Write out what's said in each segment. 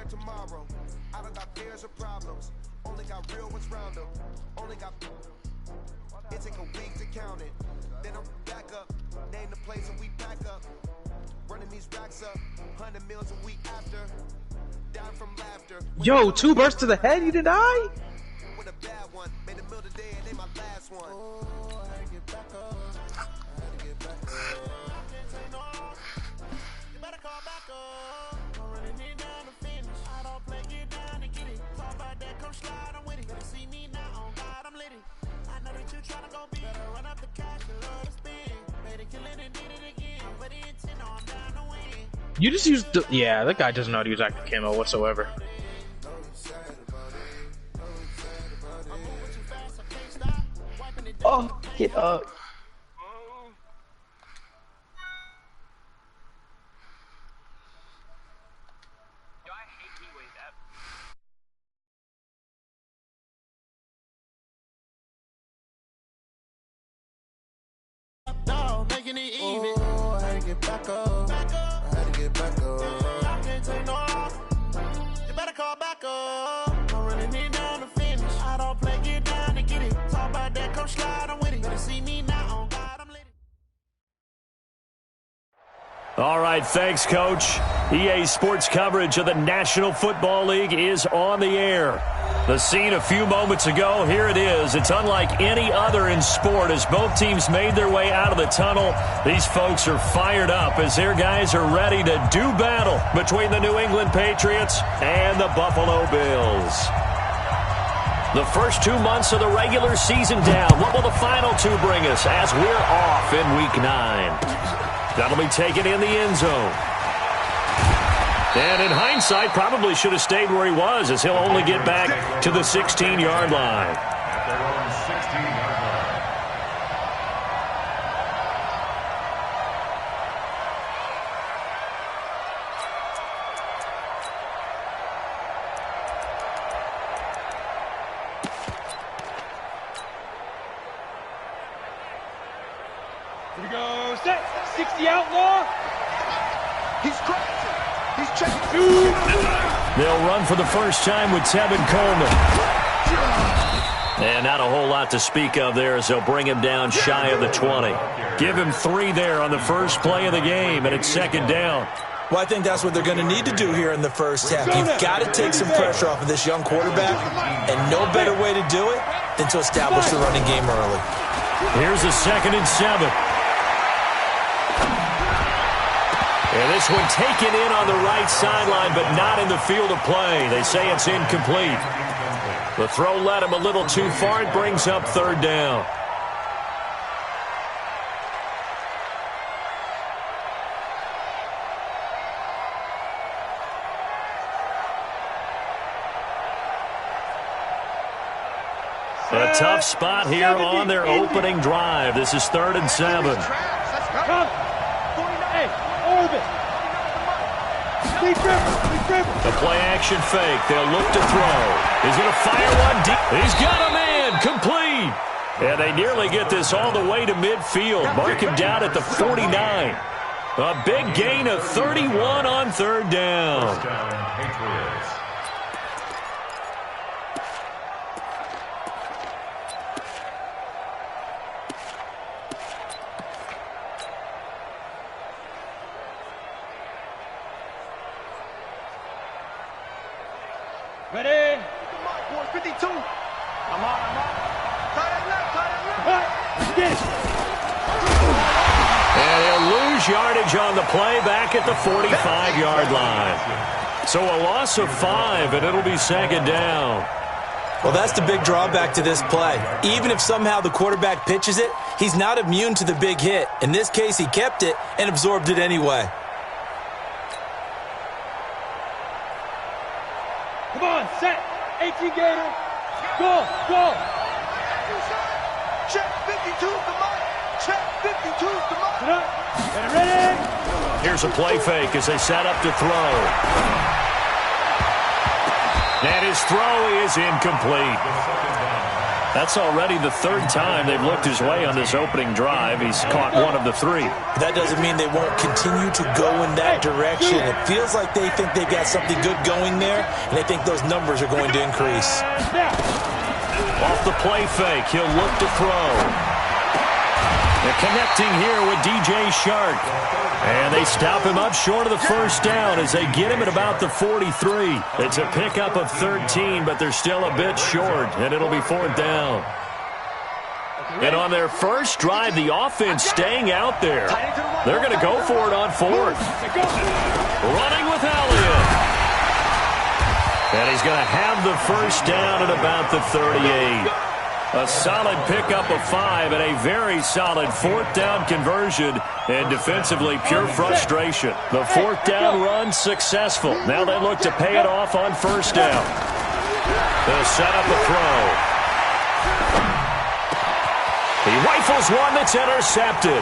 tomorrow. I don't got fears or problems. Only got real ones round them. Only got. It take a week to count it. Then I'm back up. Name the place and we pack up. Running these racks up. 100 meals a week after. Down from laughter. Yo, 2 bursts to the head, you didn't die? With a bad one. Made a meal today and they my last one. Oh, I had to get back up. I had to get back up. You better call back up. I'm running it down to finish. I don't play, get down and get it. Talk about that, come slide, I'm with it. Better see me now, on God, I'm lit it. I know that you tryna go big. Better run up the cash, you love to spin. Made it, kill it, and did it again. But the intent, I'm down to win. You just used the, yeah, that guy doesn't know how to use active camo whatsoever. Oh, get up. Making it even. Oh, I had to get back up. I had to get back up. I can't take no off. You better call back up. I'm running it down to finish. I don't play, get down to get it. Talk about that, come slide, I'm with it. Better see me now, on God, I'm lit. All right, thanks, Coach. EA Sports coverage of the National Football League is on the air. The scene a few moments ago, here it is. It's unlike any other in sport as both teams made their way out of the tunnel. These folks are fired up as their guys are ready to do battle between the New England Patriots and the Buffalo Bills. The first 2 months of the regular season down. What will the final 2 bring us as we're off in Week 9? That'll be taken in the end zone. And in hindsight, probably should have stayed where he was as he'll only get back to the 16-yard line. Here we go, set, 60 outlaw. He's crazy. He's checking. They'll run for the first time with Tevin Coleman. And not a whole lot to speak of there as they'll bring him down shy of the 20. Give him 3 there on the first play of the game, and it's second down. Well, I think that's what they're going to need to do here in the first half. You've got to take some pressure off of this young quarterback, and no better way to do it than to establish the running game early. Here's a 2nd and 7. And this one taken in on the right sideline, but not in the field of play. They say it's incomplete. The throw led him a little too far. It brings up 3rd down. A tough spot here on their opening drive. This is 3rd and 7. The play action fake. They'll look to throw. He's going to fire one deep. He's got a man. Complete. And they nearly get this all the way to midfield. Mark him down at the 49. A big gain of 31 on 3rd down. Ready? 52. I'm on. Tie that left. Get it. And he'll lose yardage on the play back at the 45-yard line. So a loss of 5, and it'll be 2nd down. Well, that's the big drawback to this play. Even if somehow the quarterback pitches it, he's not immune to the big hit. In this case, he kept it and absorbed it anyway. Come on, set. 18 Gator. Go. Check 52, come on. Check 52, come on. Sit up. Get ready. Here's a play fake as they set up to throw. And his throw is incomplete. That's already the third time they've looked his way on this opening drive. He's caught one of the three. That doesn't mean they won't continue to go in that direction. It feels like they think they've got something good going there, and they think those numbers are going to increase. Off the play fake, he'll look to throw. They're connecting here with DJ Shark. And they stop him up short of the first down as they get him at about the 43. It's a pickup of 13, but they're still a bit short, and it'll be fourth down. And on their first drive, the offense staying out there. They're going to go for it on fourth. Running with Elliott. And he's going to have the first down at about the 38. A solid pickup of 5 and a very solid fourth down conversion. And defensively, pure frustration. The fourth down run successful. Now they look to pay it off on first down. They'll set up a throw. He rifles one that's intercepted.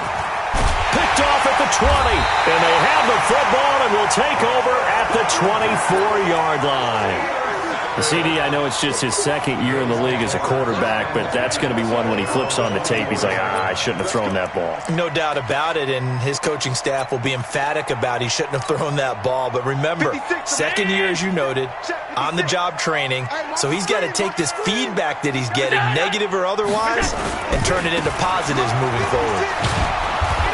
Picked off at the 20. And they have the football and will take over at the 24-yard line. The CD, I know it's just his second year in the league as a quarterback, but that's going to be one when he flips on the tape. He's like, I shouldn't have thrown that ball. No doubt about it, and his coaching staff will be emphatic about he shouldn't have thrown that ball. But remember, second year, as you noted, on-the-job training, so he's got to take this feedback that he's getting, negative or otherwise, and turn it into positives moving forward.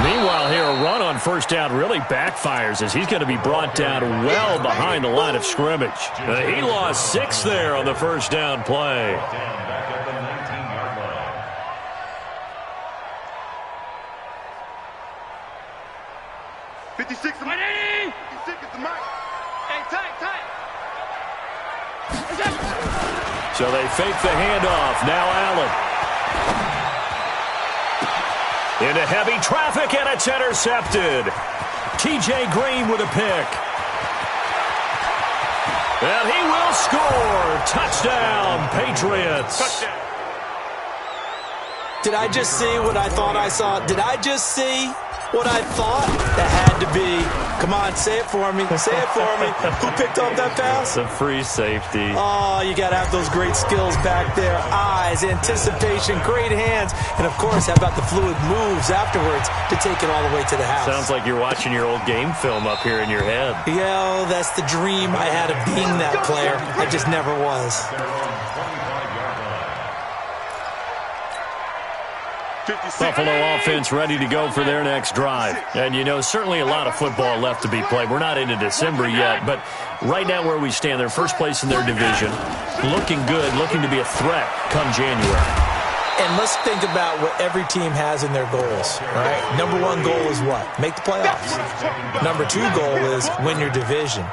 Meanwhile, here, a run on first down really backfires as he's going to be brought down well behind the line of scrimmage. He lost 6 there on the first down play. '56 is the mic. Hey, tight. So they fake the handoff. Now Allen. Into heavy traffic, and it's intercepted. T.J. Green with a pick. And he will score. Touchdown, Patriots. Touchdown. Did I just see what I thought I saw? Did I just see what I thought? That had to be. Come on, say it for me. Say it for me. Who picked up that pass? It's a free safety. Oh, you got to have those great skills back there. Eyes, anticipation, great hands. And, of course, how about the fluid moves afterwards to take it all the way to the house? Sounds like you're watching your old game film up here in your head. Yeah, that's the dream I had of being that player. I just never was. Buffalo offense ready to go for their next drive. And, you know, certainly a lot of football left to be played. We're not into December yet, but right now where we stand, they're first place in their division. Looking good, looking to be a threat come January. And let's think about what every team has in their goals, right? Number 1 goal is what? Make the playoffs. Number 2 goal is win your division.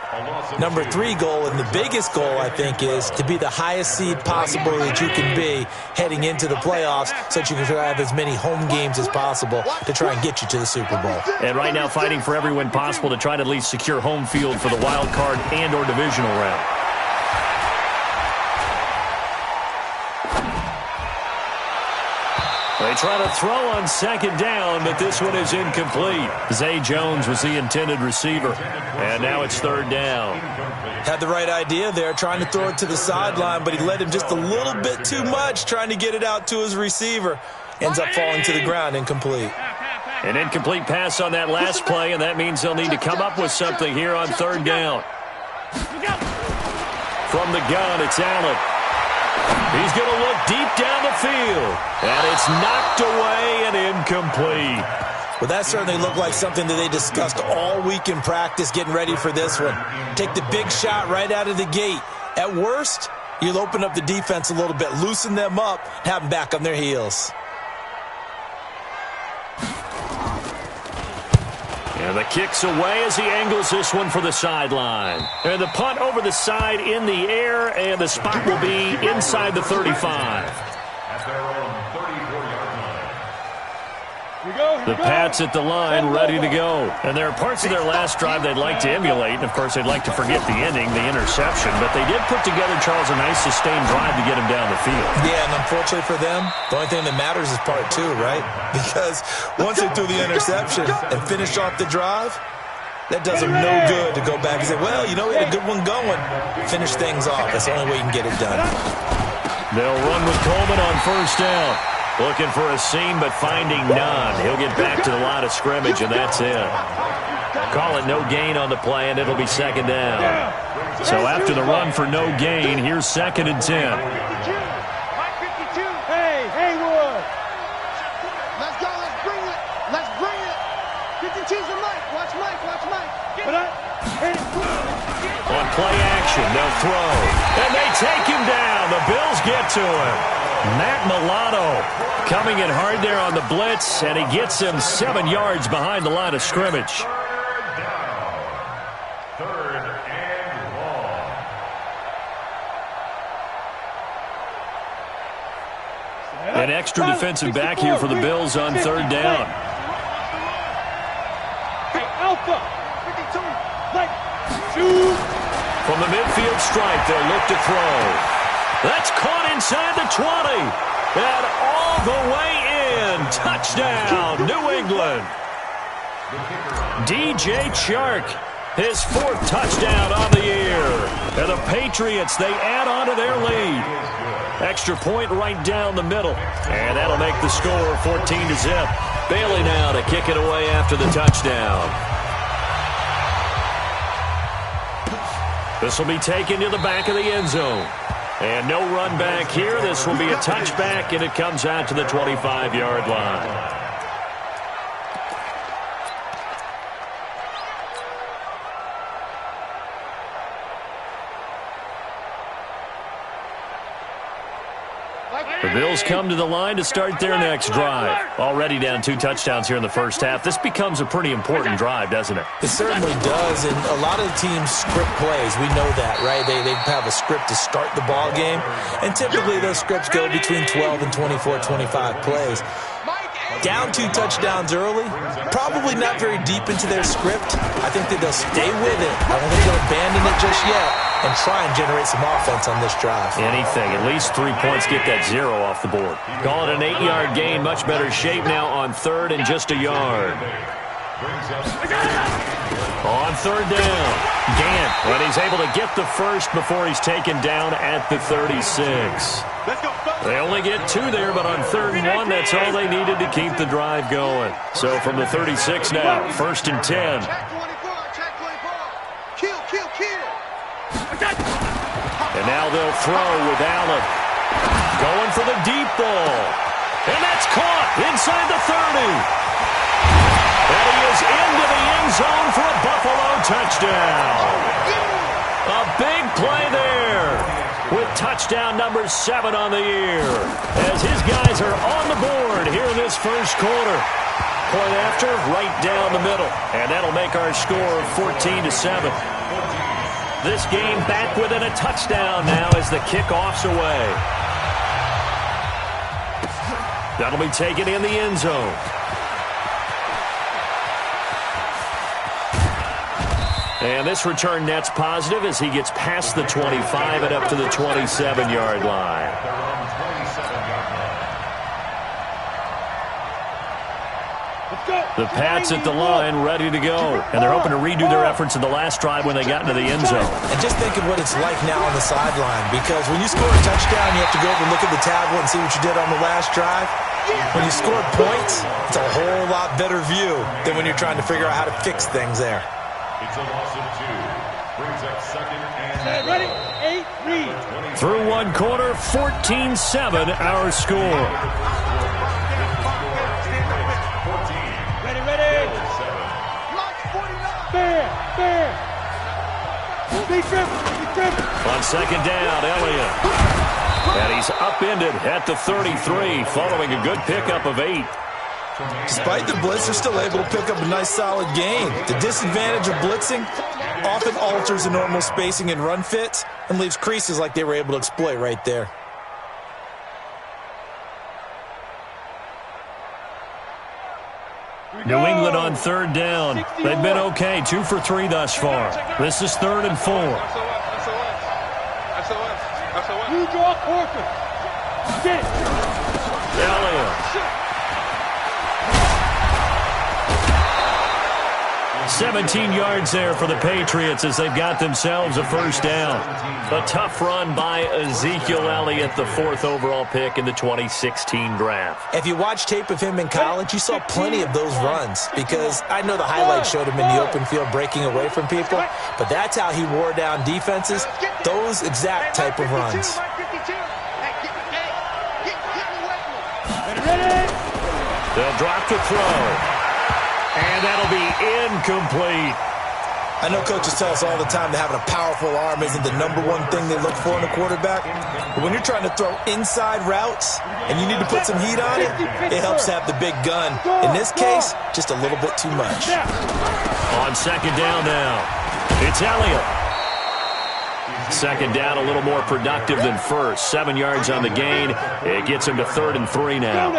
Number 3 goal, and the biggest goal, I think, is to be the highest seed possible that you can be heading into the playoffs so that you can have as many home games as possible to try and get you to the Super Bowl. And right now fighting for every win possible to try to at least secure home field for the wild card and or divisional round. They try to throw on second down, but this one is incomplete. Zay Jones was the intended receiver, and now it's third down. Had the right idea there, trying to throw it to the sideline, but he led him just a little bit too much, trying to get it out to his receiver. Ends up falling to the ground, incomplete. An incomplete pass on that last play, and that means they'll need to come up with something here on third down. From the gun, it's Allen. He's going to look deep down the field, and it's knocked away and incomplete. Well, that certainly looked like something that they discussed all week in practice getting ready for this one. Take the big shot right out of the gate. At worst, you'll open up the defense a little bit, loosen them up, have them back on their heels. And the kick's away as he angles this one for the sideline. And the punt over the side in the air, and the spot will be inside the 35. The Pats at the line, ready to go. And there are parts of their last drive they'd like to emulate. And, of course, they'd like to forget the ending, the interception. But they did put together, Charles, a nice sustained drive to get him down the field. Yeah, and unfortunately for them, the only thing that matters is part 2, right? Because once they threw the interception and finished off the drive, that does them no good to go back and say, well, you know, we had a good one going. Finish things off. That's the only way you can get it done. They'll run with Coleman on first down. Looking for a seam, but finding none. He'll get back to the line of scrimmage, and that's it. Call it no gain on the play, and it'll be second down. So after the run for no gain, here's 2nd and 10. Hey, Haywood. Let's go. Let's bring it. Let's bring it. 52's a Mike. Watch Mike. On play action, they'll throw. And they take him down. The Bills get to him. Matt Milano coming in hard there on the blitz, and he gets him 7 yards behind the line of scrimmage. An extra defensive back here for the Bills on 3rd down. Alpha. 52. Right. Shoot. From the midfield stripe, they'll look to throw. That's caught inside the 20. And all the way in. Touchdown, New England. DJ Chark, his 4th touchdown on the year. And the Patriots, they add on to their lead. Extra point right down the middle. And that'll make the score 14-0. Bailey now to kick it away after the touchdown. This will be taken to the back of the end zone. And no run back here. This will be a touchback, and it comes out to the 25-yard line. The Bills come to the line to start their next drive. Already down 2 touchdowns here in the first half. This becomes a pretty important drive, doesn't it? It certainly does, and a lot of the teams script plays. We know that, right? They have a script to start the ball game, and typically those scripts go between 12 and 24, 25 plays. Down 2 touchdowns early, probably not very deep into their script. I think that they'll stay with it. I don't think they'll abandon it just yet and try and generate some offense on this drive. Anything. At least 3 points, get that 0 off the board. Call it an 8-yard gain. Much better shape now on 3rd and just a yard. On 3rd down, Gant, and he's able to get the first before he's taken down at the 36. They only get 2 there, but on 3rd and 1, that's all they needed to keep the drive going. So from the 36 now, 1st and 10. Check 24. Check 24. Kill. And now they'll throw with Allen. Going for the deep ball. And that's caught inside the 30. And he is into the end zone for a Buffalo touchdown. A big play there with touchdown number 7 on the year as his guys are on the board here in this first quarter. Point after, right down the middle. And that'll make our score 14-7. This game back within a touchdown now as the kickoff's away. That'll be taken in the end zone. And this return net's positive as he gets past the 25 and up to the 27-yard line. The Pats at the line, ready to go. And they're hoping to redo their efforts in the last drive when they got into the end zone. And just think of what it's like now on the sideline, because when you score a touchdown, you have to go over and look at the tablet and see what you did on the last drive. When you score points, it's a whole lot better view than when you're trying to figure out how to fix things there. It's a loss of 2. Brings up 2nd and Ready? 8-3. Through one quarter, 14-7 our score. Ready. Fair. Be triple. On 2nd down, Elliott. And he's upended at the 33 following a good pickup of 8. Despite the blitz, they're still able to pick up a nice solid gain. The disadvantage of blitzing often alters the normal spacing and run fits and leaves creases like they were able to exploit right there. New England on 3rd down. They've been okay, 2 for 3 thus far. This is 3rd and 4. You draw Corker. Get it. Elliott. 17 yards there for the Patriots as they've got themselves a first down. A tough run by Ezekiel Elliott, the 4th overall pick in the 2016 draft. If you watch tape of him in college, you saw plenty of those runs because I know the highlights showed him in the open field breaking away from people, but that's how he wore down defenses, those exact type of runs. They'll drop to throw. And that'll be incomplete. I know coaches tell us all the time that having a powerful arm isn't the #1 thing they look for in a quarterback. But when you're trying to throw inside routes and you need to put some heat on it, it helps to have the big gun. In this case, just a little bit too much. On second down now, it's Elliott. Second down, a little more productive than first. 7 yards on the gain. It gets him to 3rd and 3 now.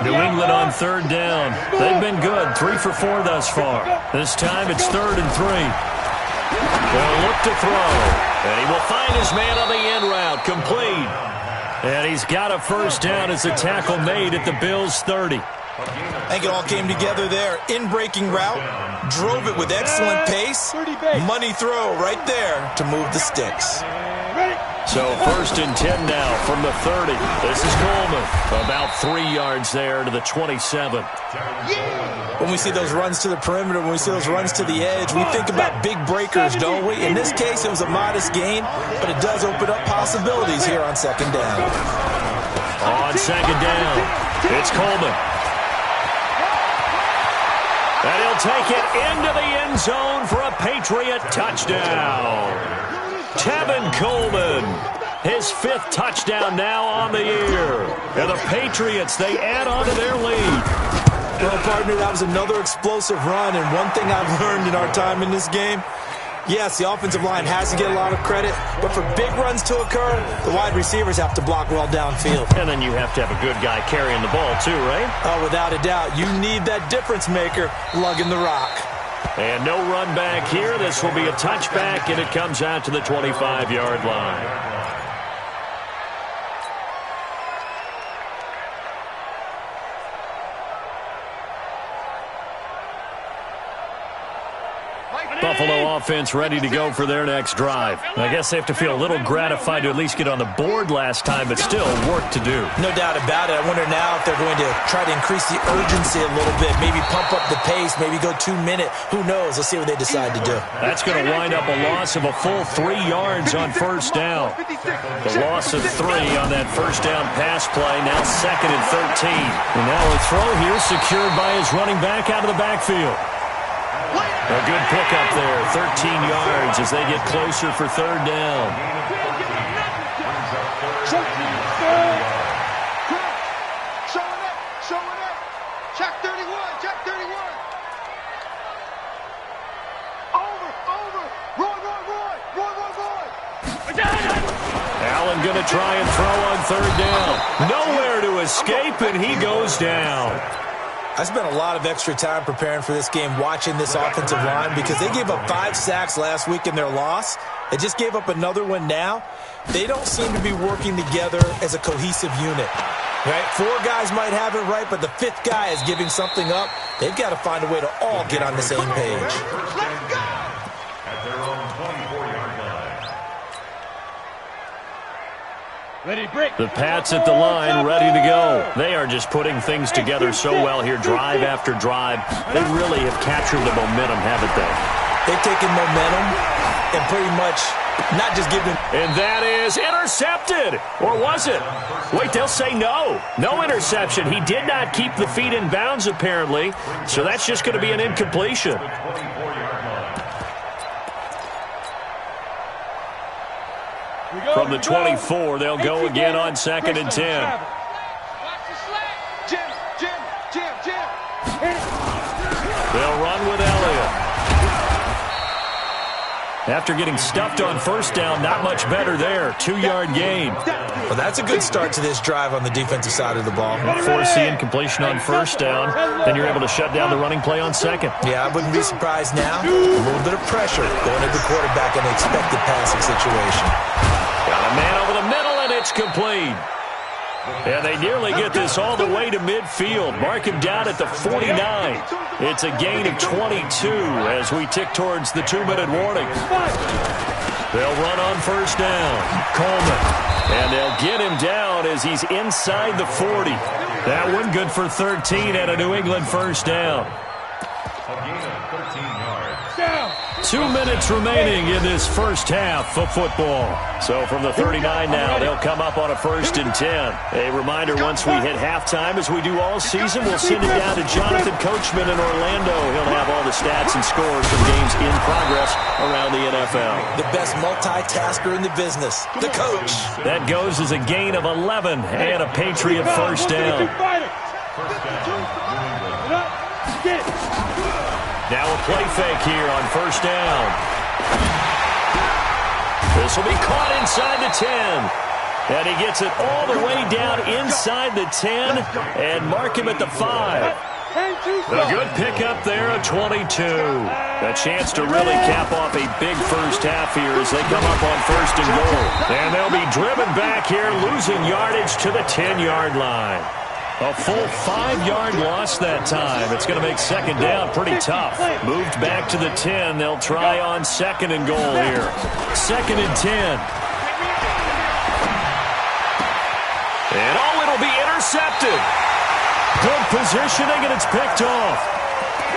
New England on third down. They've been good, 3 for 4 thus far. This time it's 3rd and 3. They'll look to throw. And he will find his man on the end route, complete. And he's got a first down as the tackle made at the Bills' 30. I think it all came together there. In-breaking route, drove it with excellent pace. Money throw right there to move the sticks. So 1st and 10 now from the 30. This is Coleman. About 3 yards there to the 27. When we see those runs to the perimeter, when we see those runs to the edge, we think about big breakers, don't we? In this case, it was a modest gain, but it does open up possibilities here on second down. On second down, it's Coleman. And he'll take it into the end zone for a Patriot touchdown. Tevin Coleman, his 5th touchdown now on the year. And the Patriots, they add on to their lead. Well, partner, that was another explosive run, and one thing I've learned in our time in this game, yes, the offensive line has to get a lot of credit, but for big runs to occur, the wide receivers have to block well downfield. And then you have to have a good guy carrying the ball too, right? Oh, without a doubt. You need that difference maker lugging the rock. And no run back here. This will be a touchback, and it comes out to the 25-yard line. Buffalo offense ready to go for their next drive. I guess they have to feel a little gratified to at least get on the board last time, but still work to do. No doubt about it. I wonder now if they're going to try to increase the urgency a little bit, maybe pump up the pace, maybe go 2-minute. Who knows? Let's see what they decide to do. That's going to wind up a loss of a full 3 yards on first down. The loss of 3 on that first down pass play, now 2nd and 13. And now a throw here secured by his running back out of the backfield. A good pickup there, 13 yards as they get closer for 3rd down. Showing up. Check 31, check 31. Over. Roy. Allen going to try and throw on 3rd down. Nowhere to escape, and he goes down. I spent a lot of extra time preparing for this game watching this offensive line because they gave up 5 sacks last week in their loss. They just gave up another one now. They don't seem to be working together as a cohesive unit. Right? 4 guys might have it right, but the 5th guy is giving something up. They've got to find a way to all get on the same page. Let's go! At their own 24-yard line. The Pats at the line, ready to go. They are just putting things together so well here, drive after drive. They really have captured the momentum, haven't they? They've taken momentum and pretty much not just given. And that is intercepted. Or was it? Wait, they'll say no. No interception. He did not keep the feet in bounds, apparently. So that's just going to be an incompletion. From the 24, they'll go again on 2nd and 10. Jim. They'll run with Elliott. After getting stuffed on first down, not much better there. 2-yard gain. Well, that's a good start to this drive on the defensive side of the ball. Force the incompletion on first down, then you're able to shut down the running play on 2nd. Yeah, I wouldn't be surprised now. A little bit of pressure going at the quarterback in an expected passing situation. Got a man over the middle, and it's complete. And they nearly get this all the way to midfield. Mark him down at the 49. It's a gain of 22 as we tick towards the 2-minute warning. They'll run on first down. Coleman. And they'll get him down as he's inside the 40. That one good for 13 and a New England first down. A gain of 13 yards. Down. 2 minutes remaining in this first half of football. So from the 39 now, they'll come up on a 1st and 10. A reminder, once we hit halftime, as we do all season, we'll send it down to Jonathan Coachman in Orlando. He'll have all the stats and scores from games in progress around the NFL. The best multitasker in the business, the coach. That goes as a gain of 11 and a Patriot first down. Now a play fake here on first down. This will be caught inside the 10. And he gets it all the way down inside the 10 and mark him at the 5. A good pickup there of 22. A chance to really cap off a big first half here as they come up on 1st and goal. And they'll be driven back here, losing yardage to the 10-yard line. A full 5-yard loss that time. It's going to make second down pretty tough. Moved back to the 10. They'll try on 2nd and goal here. 2nd and 10. And it'll be intercepted. Good positioning, and it's picked off.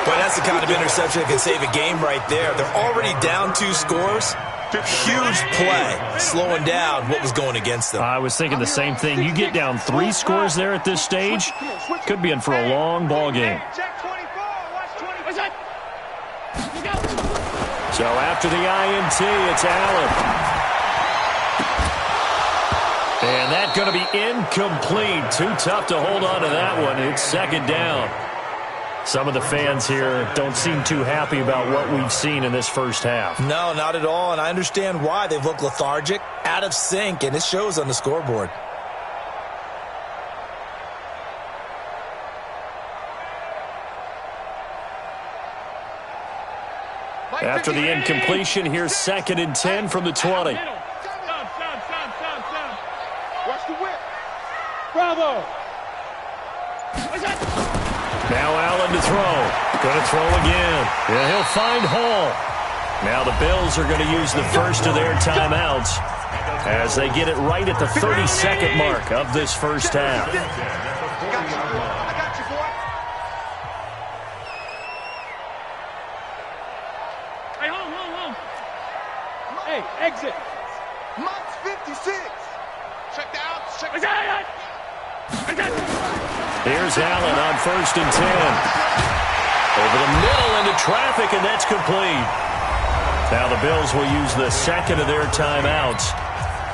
But that's the kind of interception that can save a game right there. They're already down 2 scores. Huge play, slowing down what was going against them. I was thinking the same thing. You get down 3 scores there at this stage, could be in for a long ball game. So after the INT, it's Allen. And that's going to be incomplete. Too tough to hold on to that one. It's second down. Some of the fans here don't seem too happy about what we've seen in this first half. No, not at all, and I understand why. They've looked lethargic, out of sync, and it shows on the scoreboard. After the incompletion, here's 2nd and 10 from the 20. Watch the whip. Bravo. Now Allen to throw. Going to throw again. And he'll find Hall. Now the Bills are going to use the first of their timeouts as they get it right at the 30-second mark of this first half. I got you, boy. Hey, home. Hey, exit. Mike's 56. Check the outs. Check the Here's Allen on 1st and 10. Over the middle into traffic, and that's complete. Now the Bills will use the 2nd of their timeouts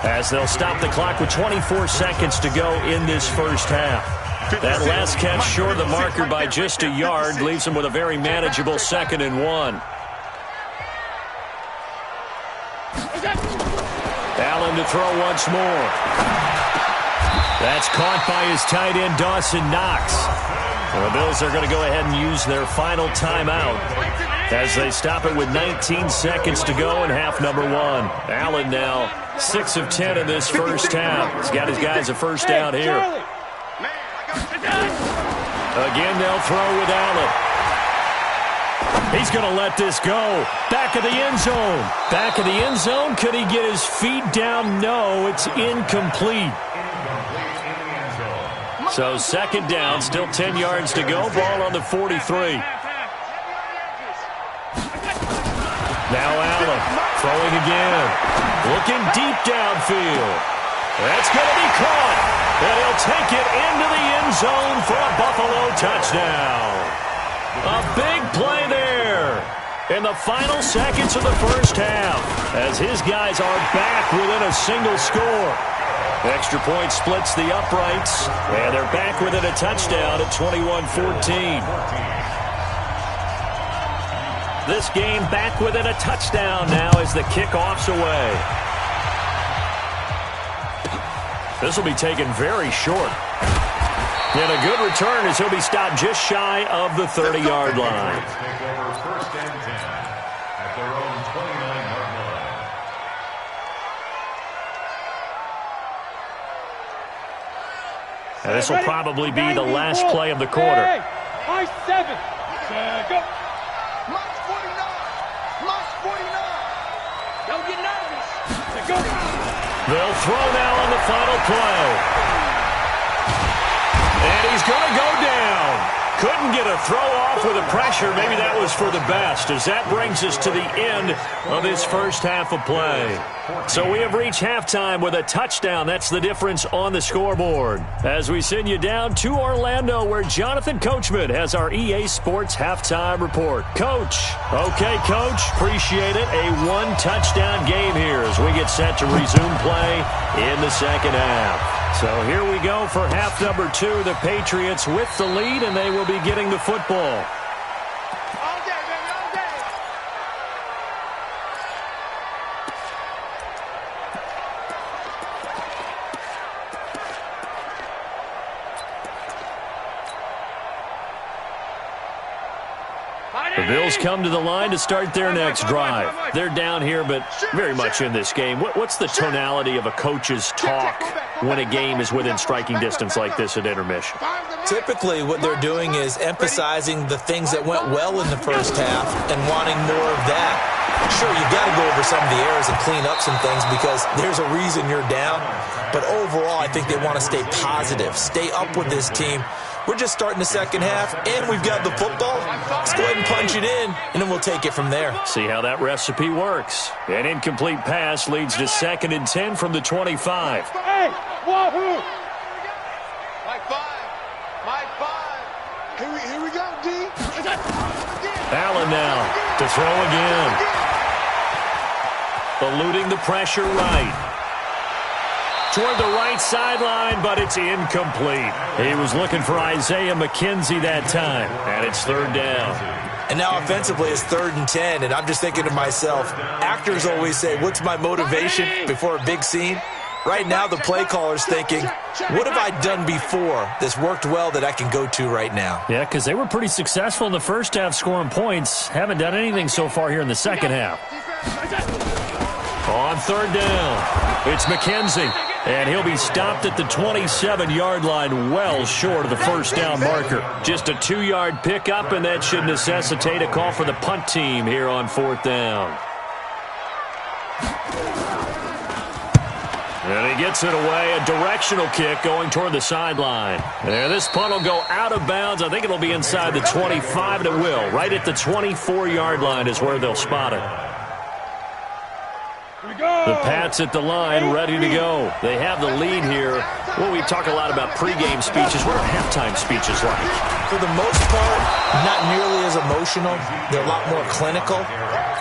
as they'll stop the clock with 24 seconds to go in this first half. That last catch short of the marker by just a yard leaves them with a very manageable 2nd and 1. Allen to throw once more. That's caught by his tight end, Dawson Knox. And the Bills are going to go ahead and use their final timeout as they stop it with 19 seconds to go in half number 1. Allen now 6 of 10 in this first half. He's got his guys a first down here. Again, they'll throw with Allen. He's going to let this go. Back of the end zone. Back of the end zone. Could he get his feet down? No, it's incomplete. So 2nd down, still 10 yards to go. Ball on the 43. Now Allen throwing again. Looking deep downfield. That's going to be caught. And he'll take it into the end zone for a Buffalo touchdown. A big play there in the final seconds of the first half as his guys are back within a single score. Extra point splits the uprights, and they're back within a touchdown at 21-14. This game back within a touchdown now as the kickoff's away. This will be taken very short. And a good return as he'll be stopped just shy of the 30-yard line. Take over 1st and 10 at their own 29-yard line. This will probably be the last play of the quarter. Hey, I 7. Go. March 49. March 49. Don't get nervous. Go. They'll throw now on the final play. And he's going to go down. Couldn't get a throw off with the pressure. Maybe that was for the best, as that brings us to the end of this first half of play. So we have reached halftime with a touchdown. That's the difference on the scoreboard. As we send you down to Orlando, where Jonathan Coachman has our EA Sports halftime report. Coach. Okay, Coach. Appreciate it. A one-touchdown game here as we get set to resume play in the second half. So here we go for half number 2. The Patriots with the lead, and they will be getting the football. All day, baby, all day. The Bills come to the line to start their next drive. They're down here, but very much in this game. What's the tonality of a coach's talk when a game is within striking distance like this at intermission? Typically, what they're doing is emphasizing the things that went well in the first half and wanting more of that. Sure, you've got to go over some of the errors and clean up some things because there's a reason you're down. But overall, I think they want to stay positive, stay up with this team. We're just starting the second half, and we've got the football. Let's go ahead and punch it in, and then we'll take it from there. See how that recipe works. An incomplete pass leads to 2nd and 10 from the 25. Hey, wahoo! Mike 5. Mike 5. Here we go, D. Allen now to throw again. Eluding the pressure right. Toward the right sideline, but it's incomplete. He was looking for Isaiah McKenzie that time, and it's 3rd down. And now offensively it's 3rd and 10, and I'm just thinking to myself, actors always say, what's my motivation before a big scene? Right now the play caller's thinking, what have I done before that's worked well that I can go to right now? Yeah, because they were pretty successful in the first half scoring points. Haven't done anything so far here in the second half. On 3rd down, it's McKenzie. And he'll be stopped at the 27-yard line, well short of the first down marker. Just a 2-yard pickup, and that should necessitate a call for the punt team here on 4th down. And he gets it away, a directional kick going toward the sideline. And this punt will go out of bounds. I think it'll be inside the 25, and it will. Right at the 24-yard line is where they'll spot it. The Pats at the line, ready to go. They have the lead here. Well, we talk a lot about pregame speeches. What are halftime speeches like? For the most part, not nearly as emotional. They're a lot more clinical.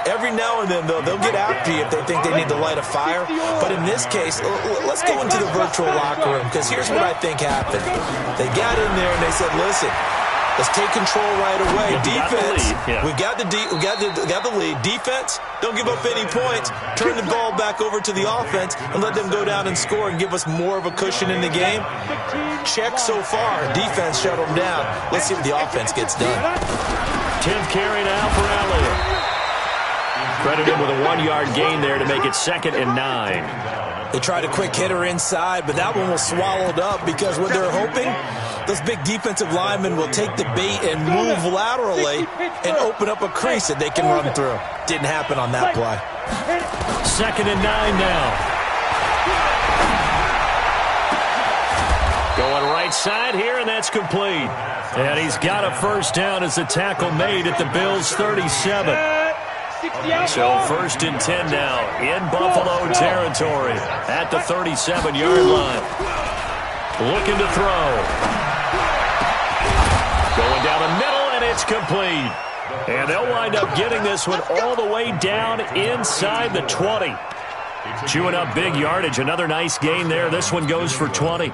Every now and then, they'll get after you if they think they need to light a fire. But in this case, let's go into the virtual locker room, because here's what I think happened. They got in there and they said, listen, let's take control right away. Defense, we got the lead. Defense, don't give up any points. Turn the ball back over to the offense and let them go down and score and give us more of a cushion in the game. Check so far. Defense shut them down. Let's see what the offense gets done. 10th carry now for Elliott. Credited with a 1-yard gain there to make it 2nd and 9. They tried a quick hitter inside, but that one was swallowed up because what they're hoping, those big defensive linemen will take the bait and move laterally and open up a crease that they can run through. Didn't happen on that play. 2nd and 9 now. Going right side here, and that's complete. And he's got a first down as the tackle made at the Bills' 37. So 1st and 10 now in Buffalo territory at the 37-yard line. Looking to throw. Going down the middle, and it's complete. And they'll wind up getting this one all the way down inside the 20. Chewing up big yardage. Another nice gain there. This one goes for 20.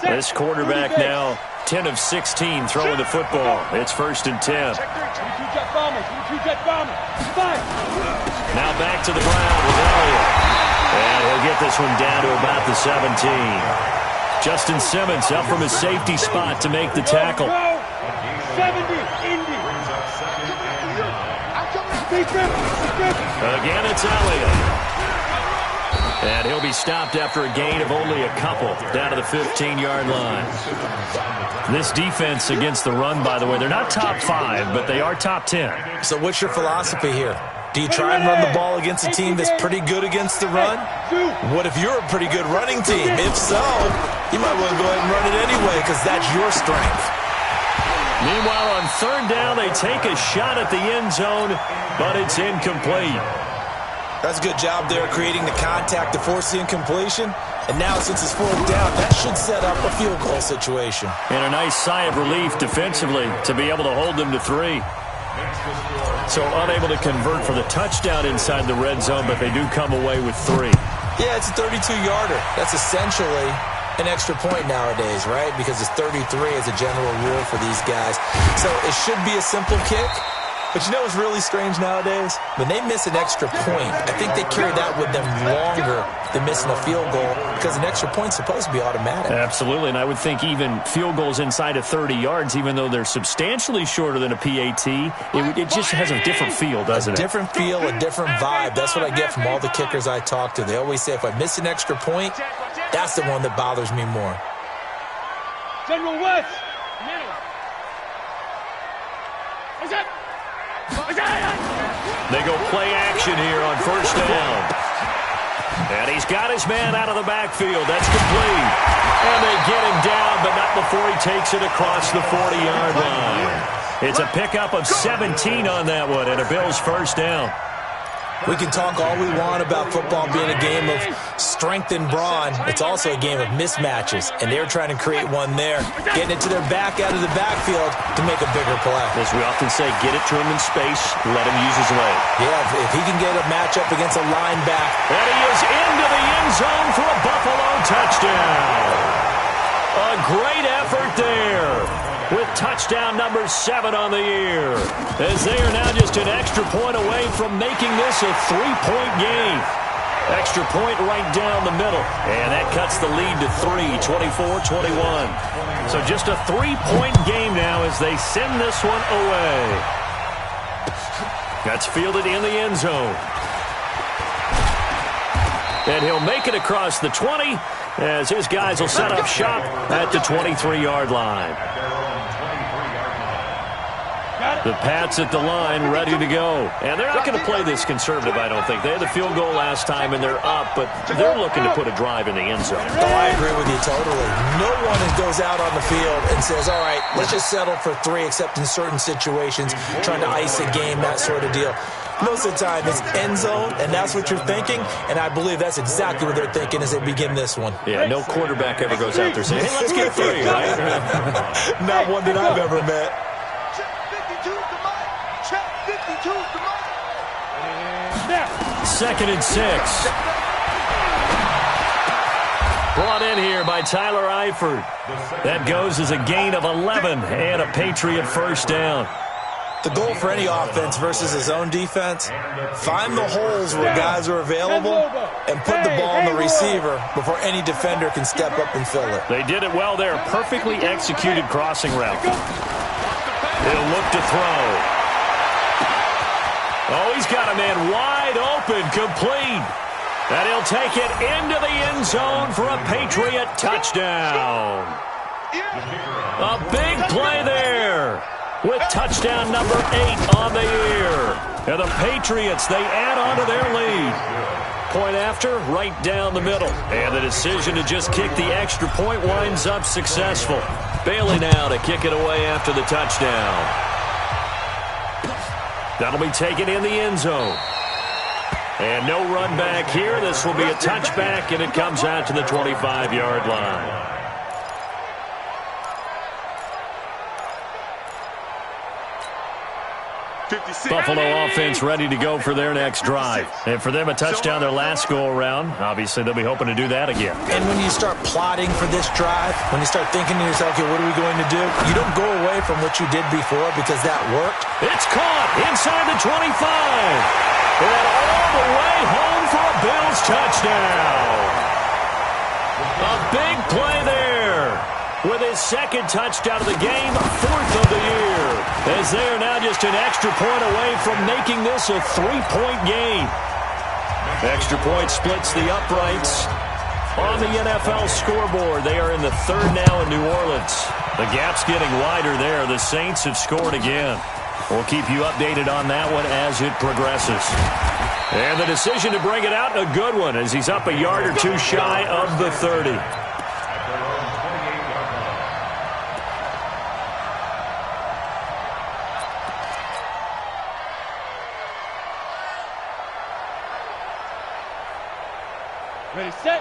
This quarterback now 10 of 16 throwing the football. It's 1st and 10. Now back to the ground with Elliott. And he'll get this one down to about the 17. Justin Simmons up from his safety spot to make the tackle. 70, Indy. Again, it's Elliott. And he'll be stopped after a gain of only a couple down to the 15-yard line. This defense against the run, by the way, they're not top 5, but they are top 10. So what's your philosophy here? Do you try and run the ball against a team that's pretty good against the run? What if you're a pretty good running team? If so, you might want to go ahead and run it anyway because that's your strength. Meanwhile, on third down, they take a shot at the end zone, but it's incomplete. That's a good job there creating the contact to force the incompletion. And now since it's fourth down, that should set up a field goal situation. And a nice sigh of relief defensively to be able to hold them to 3. So unable to convert for the touchdown inside the red zone, but they do come away with 3. Yeah, it's a 32-yarder. That's essentially an extra point nowadays, right? Because it's 33 as a general rule for these guys. So it should be a simple kick. But you know what's really strange nowadays? When they miss an extra point, I think they carry that with them longer than missing a field goal because an extra point's supposed to be automatic. Absolutely, and I would think even field goals inside of 30 yards, even though they're substantially shorter than a PAT, it just has a different feel, doesn't it? A different feel, a different vibe. That's what I get from all the kickers I talk to. They always say if I miss an extra point, that's the one that bothers me more. General West. Middle. What's up? They go play action here on first down. And he's got his man out of the backfield. That's complete. And they get him down, but not before he takes it across the 40-yard line. It's a pickup of 17 on that one, and a Bills first down. We can talk all we want about football being a game of strength and brawn. It's also a game of mismatches, and they're trying to create one there, getting it to their back out of the backfield to make a bigger play. As we often say, get it to him in space, let him use his leg. Yeah, if he can get a matchup against a linebacker. And he is into the end zone for a Buffalo touchdown. A great effort there, with touchdown number 7 on the year, as they are now just an extra point away from making this a 3-point game. Extra point right down the middle, and that cuts the lead to 3, 24-21. So just a 3-point game now as they send this one away. That's fielded in the end zone. And he'll make it across the 20 as his guys will set up shop at the 23-yard line. The Pats at the line, ready to go. And they're not going to play this conservative, I don't think. They had the field goal last time, and they're up, but they're looking to put a drive in the end zone. Oh, I agree with you totally. No one goes out on the field and says, all right, let's just settle for 3, except in certain situations, trying to ice a game, that sort of deal. Most of the time, it's end zone, and that's what you're thinking, and I believe that's exactly what they're thinking as they begin this one. Yeah, no quarterback ever goes out there saying, hey, let's get 3, right? Not one that I've ever met. Second and 6. Brought in here by Tyler Eifert. That goes as a gain of 11 and a Patriot first down. The goal for any offense versus his own defense, find the holes where guys are available and put the ball on the receiver before any defender can step up and fill it. They did it well there. Perfectly executed crossing route. He'll look to throw. Oh, he's got a man wide open, complete. And he'll take it into the end zone for a Patriot touchdown. A big play there with touchdown number 8 on the year. And the Patriots, they add on to their lead. Point after, right down the middle. And the decision to just kick the extra point winds up successful. Bailey now to kick it away after the touchdown. That'll be taken in the end zone. And no run back here. This will be a touchback, and it comes out to the 25-yard line. Buffalo offense ready to go for their next drive. And for them, a touchdown their last go-around. Obviously, they'll be hoping to do that again. And when you start plotting for this drive, when you start thinking to yourself, okay, what are we going to do? You don't go away from what you did before because that worked. It's caught inside the 25. And all the way home for a Bills touchdown. A big play there. With his second touchdown of the game, 4th of the year. As they are now just an extra point away from making this a 3-point game. Extra point splits the uprights. On the NFL scoreboard, they are in the third now in New Orleans. The gap's getting wider there. The Saints have scored again. We'll keep you updated on that one as it progresses. And the decision to bring it out, a good one, as he's up a yard or two shy of the 30.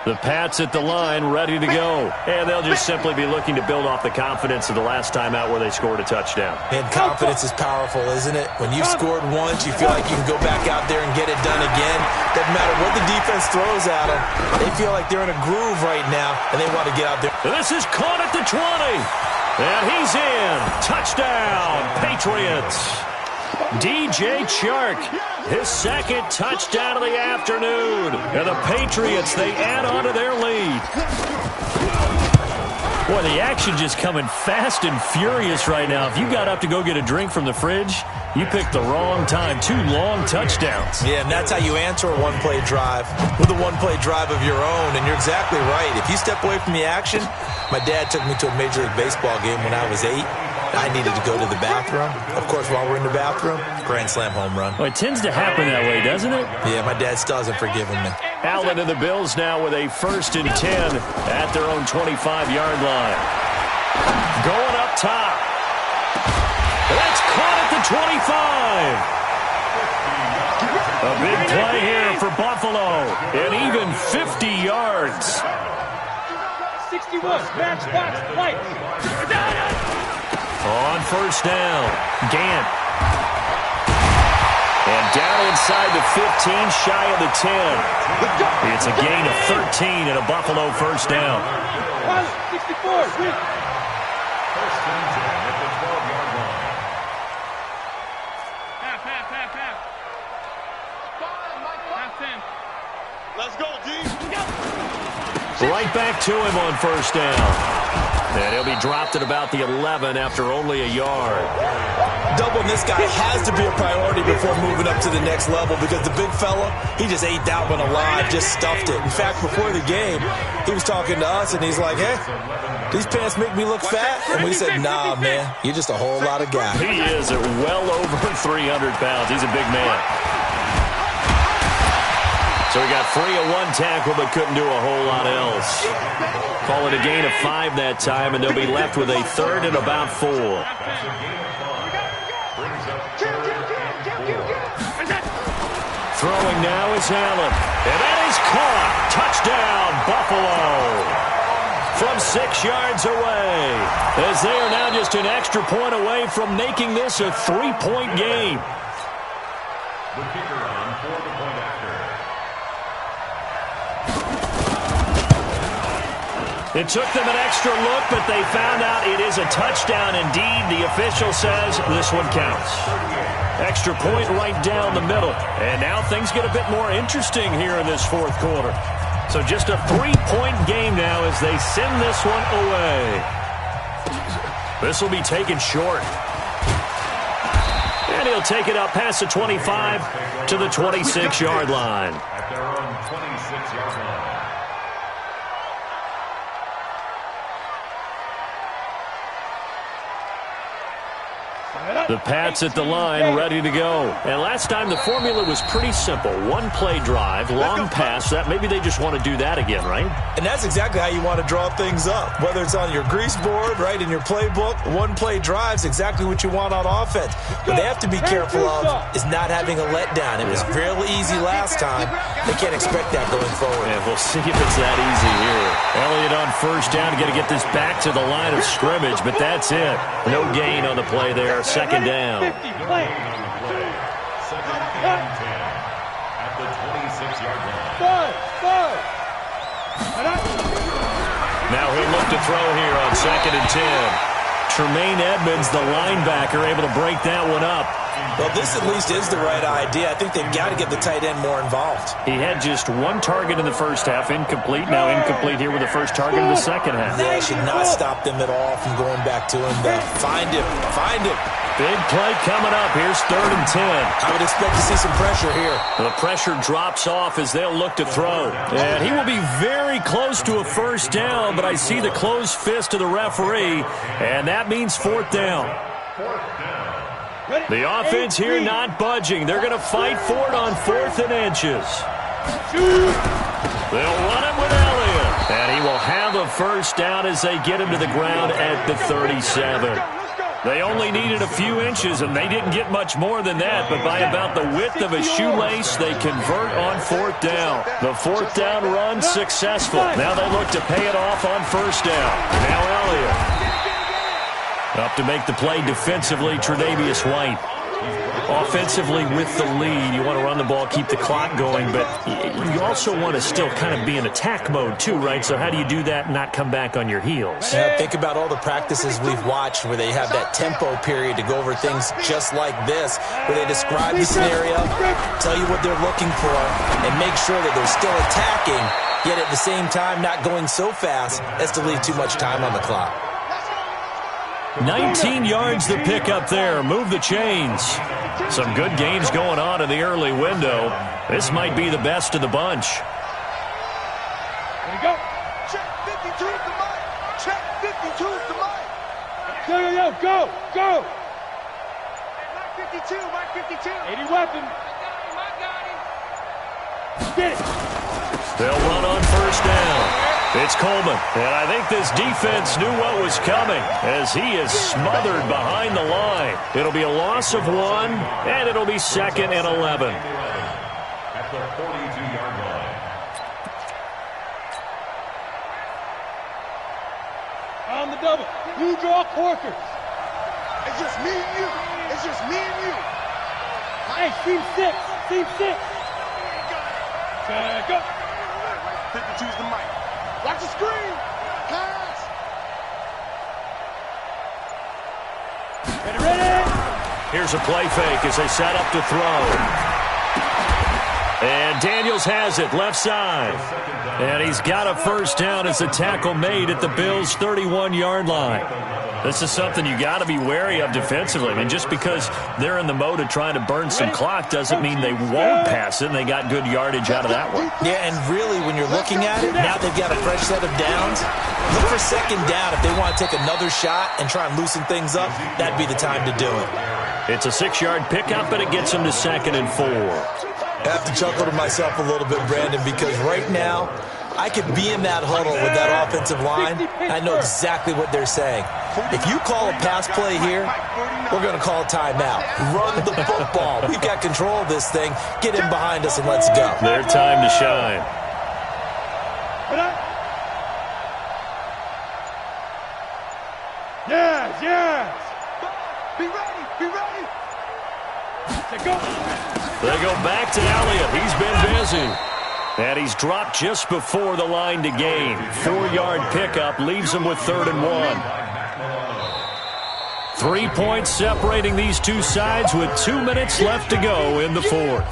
The Pats at the line, ready to go. And they'll just simply be looking to build off the confidence of the last time out where they scored a touchdown. And confidence is powerful, isn't it? When you've scored once, you feel like you can go back out there and get it done again. Doesn't matter what the defense throws at them. They feel like they're in a groove right now, and they want to get out there. This is caught at the 20. And he's in. Touchdown, Patriots. DJ Chark, his second touchdown of the afternoon. And the Patriots, they add on to their lead. Boy, the action just coming fast and furious right now. If you got up to go get a drink from the fridge, you picked the wrong time. 2 long touchdowns. Yeah, and that's how you answer a one-play drive with a one-play drive of your own. And you're exactly right. If you step away from the action, my dad took me to a Major League Baseball game when I was 8. I needed to go to the bathroom. Of course, while we're in the bathroom, grand slam home run. Well, it tends to happen that way, doesn't it? Yeah, my dad still hasn't forgiven me. Allen and the Bills now with a 1st and 10 at their own 25-yard line. Going up top. That's caught at the 25. A big play here for Buffalo. And even 50 yards. 61, match, box, light. On 1st down, Gant. And down inside the 15, shy of the 10. It's a gain of 13 and a Buffalo 1st down. 64, 1st and 10 at the 12-yard line. Half. Half 10. Let's go, D. Right back to him on 1st down. And he'll be dropped at about the 11 after only a yard. Doubling this guy has to be a priority before moving up to the next level because the big fella, he just ate that one alive, just stuffed it. In fact, before the game, he was talking to us, and he's like, hey, these pants make me look fat? And we said, nah, man, you're just a whole lot of guy. He is at well over 300 pounds. He's a big man. So he got free of 1 tackle but couldn't do a whole lot else. Call it a gain of 5 that time, and they'll be left with a 3rd and about 4. Throwing now is Allen. And that is caught. Touchdown, Buffalo. From 6 yards away. As they are now just an extra point away from making this a 3-point game. The kicker on for the point after. It took them an extra look, but they found out it is a touchdown indeed. The official says this one counts. Extra point right down the middle. And now things get a bit more interesting here in this 4th quarter. So just a 3-point game now as they send this one away. This will be taken short. And he'll take it up past the 25 to the 26-yard line. At their own 26-yard line. The Pats at the line, ready to go. And last time the formula was pretty simple. 1-play drive, long pass. That maybe they just want to do that again, right? And that's exactly how you want to draw things up. Whether it's on your grease board, right, in your playbook, 1-play drive's exactly what you want on offense. What they have to be careful of is not having a letdown. It was real easy last time. They can't expect that going forward. And we'll see if it's that easy here. Elliott on 1st down, got to get this back to the line of scrimmage, but that's it. No gain on the play there. 2nd down. 2nd and 10 at the 26-yard line. Now he'll look to throw here on 2nd and 10. Tremaine Edmonds, the linebacker, able to break that one up. Well, this at least is the right idea. I think they've got to get the tight end more involved. He had just 1 target in the 1st half, incomplete. Now incomplete here with the 1st target in the 2nd half. Yeah, should not stop them at all from going back to him. Find him. Big play coming up. Here's 3rd and 10. I would expect to see some pressure here. The pressure drops off as they'll look to throw. And he will be very close to a first down, but I see the closed fist of the referee, and that means 4th down. The offense here not budging. They're going to fight for it on 4th and inches. They'll run it with Elliott. And he will have a first down as they get him to the ground at the 37. They only needed a few inches, and they didn't get much more than that. But by about the width of a shoelace, they convert on 4th down. The 4th down run successful. Now they look to pay it off on 1st down. Now Elliott. Up to make the play defensively, Tre'Davious White. Offensively with the lead, you want to run the ball, keep the clock going, but you also want to still kind of be in attack mode too, right? So how do you do that and not come back on your heels? Yeah, think about all the practices we've watched where they have that tempo period to go over things just like this, where they describe the scenario, tell you what they're looking for, and make sure that they're still attacking, yet at the same time not going so fast as to leave too much time on the clock. 19 yards the pick up there. Move the chains. Some good games going on in the early window. This might be the best of the bunch. There you go. Check 52 is the mic. Check 52 is the mic. Go. Mike 52, Mike 52. 80 weapon. Get it. They'll run on 1st down. It's Coleman, and I think this defense knew what was coming as he is smothered behind the line. It'll be a loss of 1, and it'll be 2nd and 11. At the 42-yard line. On the double. You draw Corker. It's just me and you. It's just me and you. Hey, team 6. Team 6. Go. 52 is the mic. Watch the screen. Pass. Ready. Here's a play fake as they set up to throw. And Daniels has it, left side. And he's got a first down as the tackle made at the Bills' 31-yard line. This is something you got to be wary of defensively. I mean, just because they're in the mode of trying to burn some clock doesn't mean they won't pass it, and they got good yardage out of that one. Yeah, and really, when you're looking at it, now they've got a fresh set of downs. Look for 2nd down. If they want to take another shot and try and loosen things up, that'd be the time to do it. It's a 6-yard pickup, and it gets them to 2nd and 4. I have to chuckle to myself a little bit, Brandon, because right now, I could be in that huddle with that offensive line. I know exactly what they're saying. If you call a pass play here, we're going to call a timeout. Run the football. We've got control of this thing. Get in behind us and let's go. Their time to shine. Yes. Be ready. Be ready. Go. They go back to Elliott. He's been busy. And he's dropped just before the line to gain. 4-yard pickup leaves him with 3rd and 1. 3 points separating these two sides with 2 minutes left to go in the 4th.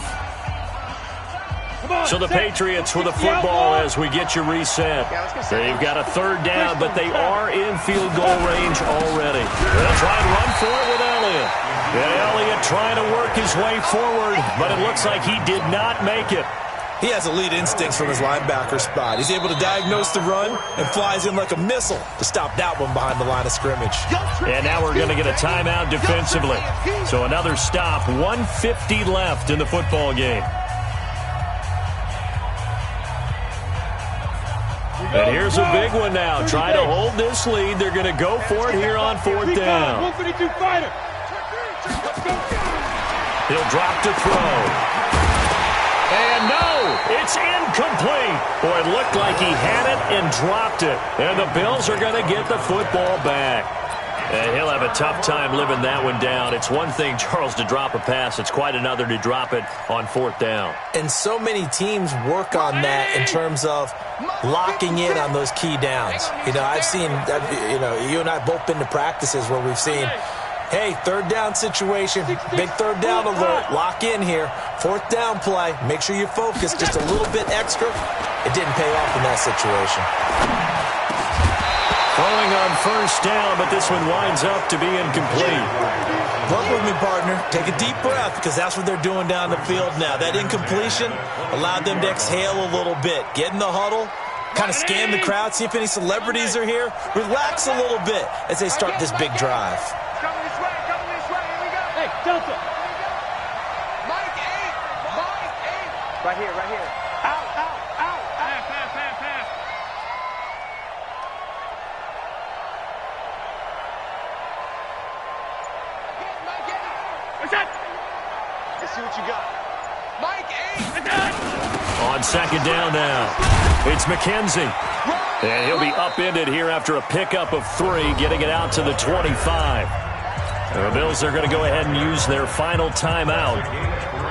So the Patriots with the football as we get you reset. They've got a 3rd down, but they are in field goal range already. They'll try and run for it with Elliott. And Elliott trying to work his way forward, but it looks like he did not make it. He has elite instincts from his linebacker spot. He's able to diagnose the run and flies in like a missile to stop that one behind the line of scrimmage. And now we're going to get a timeout defensively. So another stop, 1:50 left in the football game. And here's a big one now. Try to hold this lead. They're going to go for it here on 4th down. 152 fighter. He'll drop to throw. And no, it's incomplete. Boy, it looked like he had it and dropped it. And the Bills are going to get the football back. And he'll have a tough time living that one down. It's one thing, Charles, to drop a pass. It's quite another to drop it on 4th down. And so many teams work on that in terms of locking in on those key downs. You know, I've seen, you and I both been to practices where we've seen, hey, 3rd down situation, big 3rd down alert, lock in here. 4th down play, make sure you focus just a little bit extra. It didn't pay off in that situation. Throwing on 1st down, but this one winds up to be incomplete. Work with me, partner. Take a deep breath, because that's what they're doing down the field now. That incompletion allowed them to exhale a little bit. Get in the huddle, kind of scan the crowd, see if any celebrities are here. Relax a little bit as they start this big drive. Coming this way, here we go. Hey, Delta. Mike 8. Right here. Out. Pass. Mike 8. What's that? Let's see what you got. Mike 8. On second down now, it's McKenzie. And he'll be upended here after a pickup of 3, getting it out to the 25. The Bills are going to go ahead and use their final timeout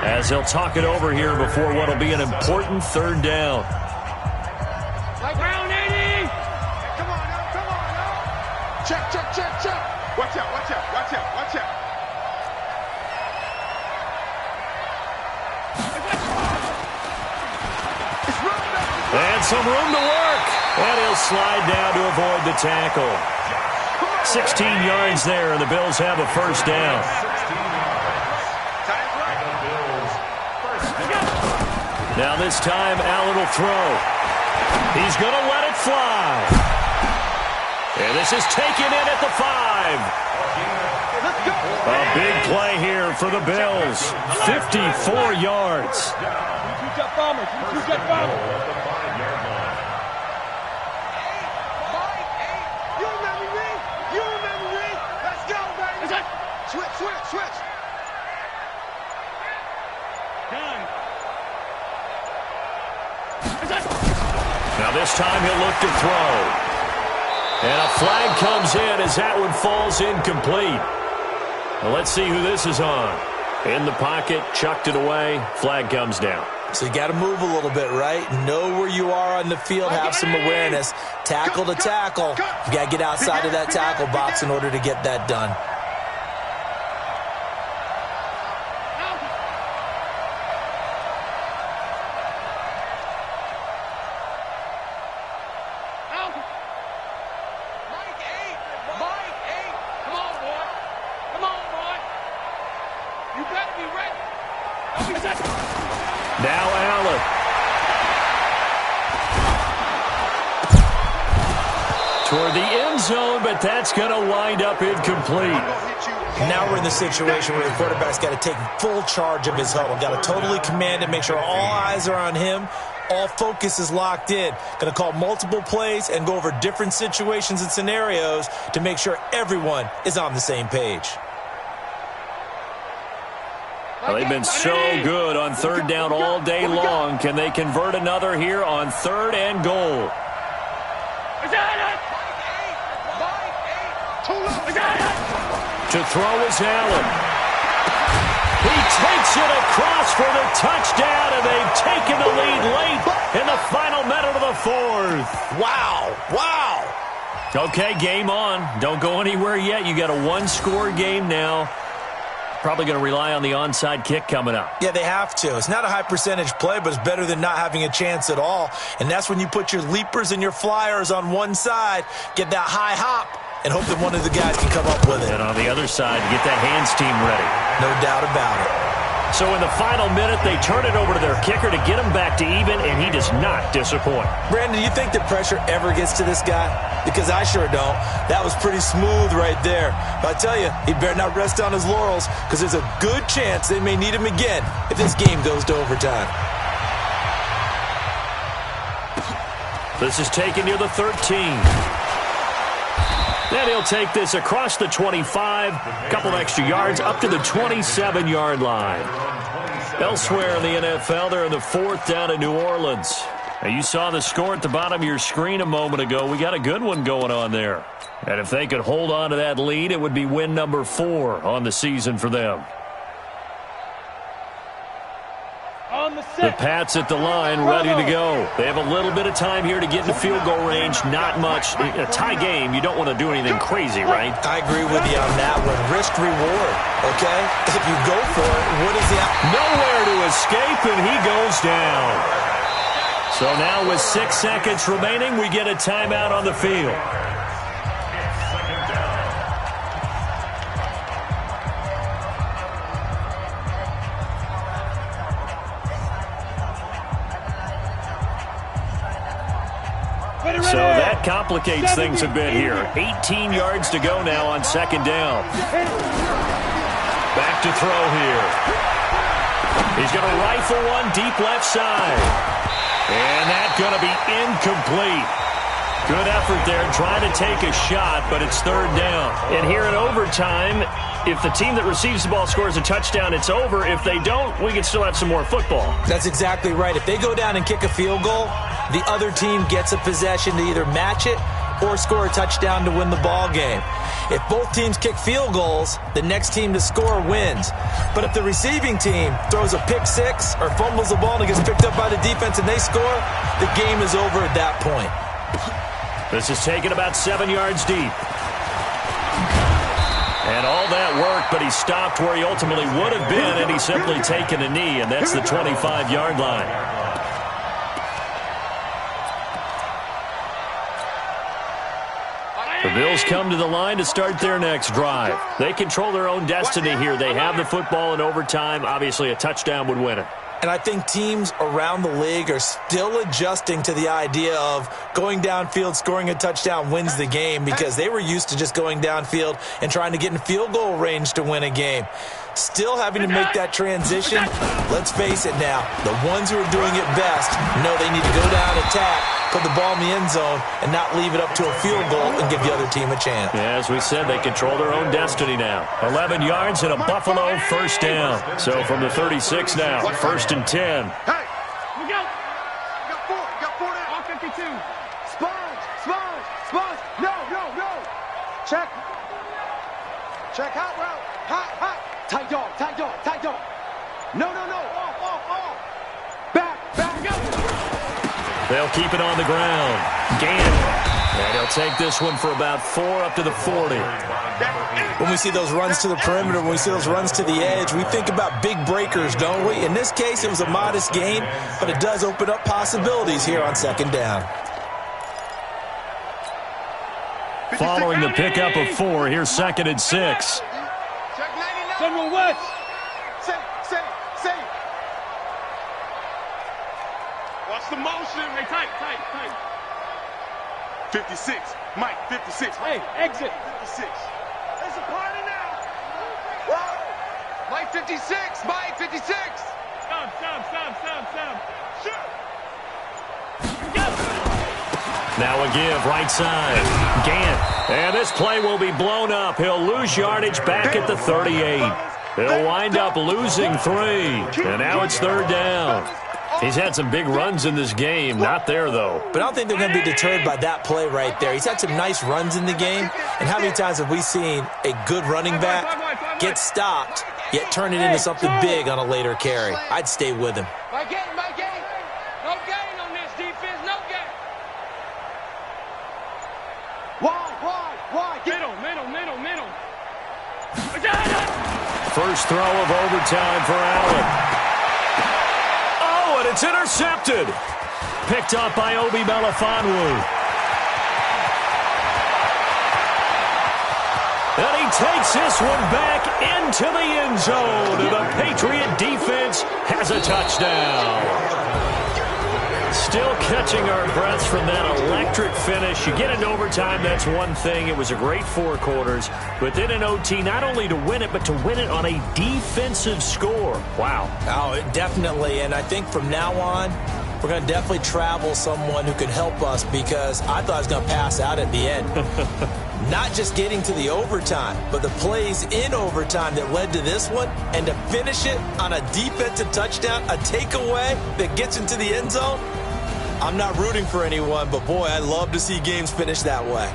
as they'll talk it over here before what will be an important third down. Round 80. Come on now. Check. Watch out. And some room to work. And he'll slide down to avoid the tackle. 16 yards there, and the Bills have a first down. Now this time, Allen will throw. He's going to let it fly. And this is taken in at the 5. A big play here for the Bills. 54 yards. Two-jet bomber. You remember me? Let's go, baby. Switch. Done. Now this time he'll look to throw. And a flag comes in as that one falls incomplete. Well, let's see who this is on. In the pocket, chucked it away, flag comes down. So you got to move a little bit, right? Know where you are on the field, have some awareness. Tackle to tackle. You got to get outside of that tackle box in order to get that done. Now Allen. Toward the end zone, but that's going to wind up incomplete. Now we're in the situation where the quarterback's got to take full charge of his huddle. Got to totally command it, make sure all eyes are on him. All focus is locked in. Going to call multiple plays and go over different situations and scenarios to make sure everyone is on the same page. Well, they've been so good on third down all day long. Can they convert another here on third and goal? To throw is Allen. He takes it across for the touchdown, and they've taken the lead late in the final minute of the fourth. Wow. Okay, game on. Don't go anywhere yet. You got a one-score game now. Probably going to rely on the onside kick coming up. Yeah, they have to. It's not a high percentage play, but it's better than not having a chance at all. And that's when you put your leapers and your flyers on one side, get that high hop, and hope that one of the guys can come up with it. And on the other side, get that hands team ready. No doubt about it. So in the final minute, they turn it over to their kicker to get him back to even, and he does not disappoint. Brandon, do you think the pressure ever gets to this guy? Because I sure don't. That was pretty smooth right there. But I tell you, he better not rest on his laurels, because there's a good chance they may need him again if this game goes to overtime. This is taken near the 13. Then he'll take this across the 25, couple extra yards, up to the 27-yard line. Elsewhere in the NFL, they're in the fourth down in New Orleans. Now, you saw the score at the bottom of your screen a moment ago. We got a good one going on there. And if they could hold on to that lead, it would be win number 4 on the season for them. The Pats at the line, ready to go. They have a little bit of time here to get into field goal range. Not much. A tie game, you don't want to do anything crazy, right? I agree with you on that one. Risk reward, okay? If you go for it, what is the... Nowhere to escape, and he goes down. So now with 6 seconds remaining, we get a timeout on the field. So that complicates things a bit here. 18 yards to go now on second down. Back to throw here. He's going to rifle one deep left side. And that's going to be incomplete. Good effort there trying to take a shot, but it's third down. And here in overtime, if the team that receives the ball scores a touchdown, it's over. If they don't, we can still have some more football. That's exactly right. If they go down and kick a field goal, the other team gets a possession to either match it or score a touchdown to win the ball game. If both teams kick field goals, the next team to score wins. But if the receiving team throws a pick six or fumbles the ball and it gets picked up by the defense and they score, the game is over at that point. This is taken about 7 yards deep. And all that worked, but he stopped where he ultimately would have been, and he's simply taken a knee, and that's the 25-yard line. The Bills come to the line to start their next drive. They control their own destiny here. They have the football in overtime. Obviously, a touchdown would win it. And I think teams around the league are still adjusting to the idea of going downfield, scoring a touchdown wins the game, because they were used to just going downfield and trying to get in field goal range to win a game. Still having to make that transition. Let's face it now, the ones who are doing it best know they need to go down, attack, put the ball in the end zone, and not leave it up to a field goal and give the other team a chance. Yeah, as we said, they control their own destiny now. 11 yards and a Buffalo first down. So from the 36 now, first and 10. Hey! We go! Got four now. All 52. Sponge! No! Check hot route. Hot. Tight dog. No. Off. Back, go. They'll keep it on the ground. Gannon. And he'll take this one for about 4 up to the 40. When we see those runs to the perimeter, when we see those runs to the edge, we think about big breakers, don't we? In this case, it was a modest gain, but it does open up possibilities here on second down. Following the pickup of 4, here's second and 6. Check 99. General West. Say. Watch the motion. Hey, tight. 56. Mike, 56. Hey, exit. 56. There's a party now. Whoa. Mike, 56. Mike, 56. Stop. Sure. Now a give, right side. Gant. And this play will be blown up. He'll lose yardage back at the 38. He'll wind up losing 3. And now it's third down. He's had some big runs in this game. Not there, though. But I don't think they're going to be deterred by that play right there. He's had some nice runs in the game. And how many times have we seen a good running back get stopped, yet turn it into something big on a later carry? I'd stay with him. My game. No gain on this defense. No gain. Why? Middle. First throw of overtime for Allen. Oh, and it's intercepted. Picked up by Obi Melifonwu. And he takes this one back into the end zone. And the Patriot defense has a touchdown. Still catching our breaths from that electric finish. You get into overtime, that's one thing. It was a great 4 quarters. But then in OT, not only to win it, but to win it on a defensive score. Wow. Oh, definitely. And I think from now on, we're going to definitely travel someone who can help us, because I thought I was going to pass out at the end. Not just getting to the overtime, but the plays in overtime that led to this one, and to finish it on a defensive touchdown, a takeaway that gets into the end zone. I'm not rooting for anyone, but boy, I'd love to see games finish that way.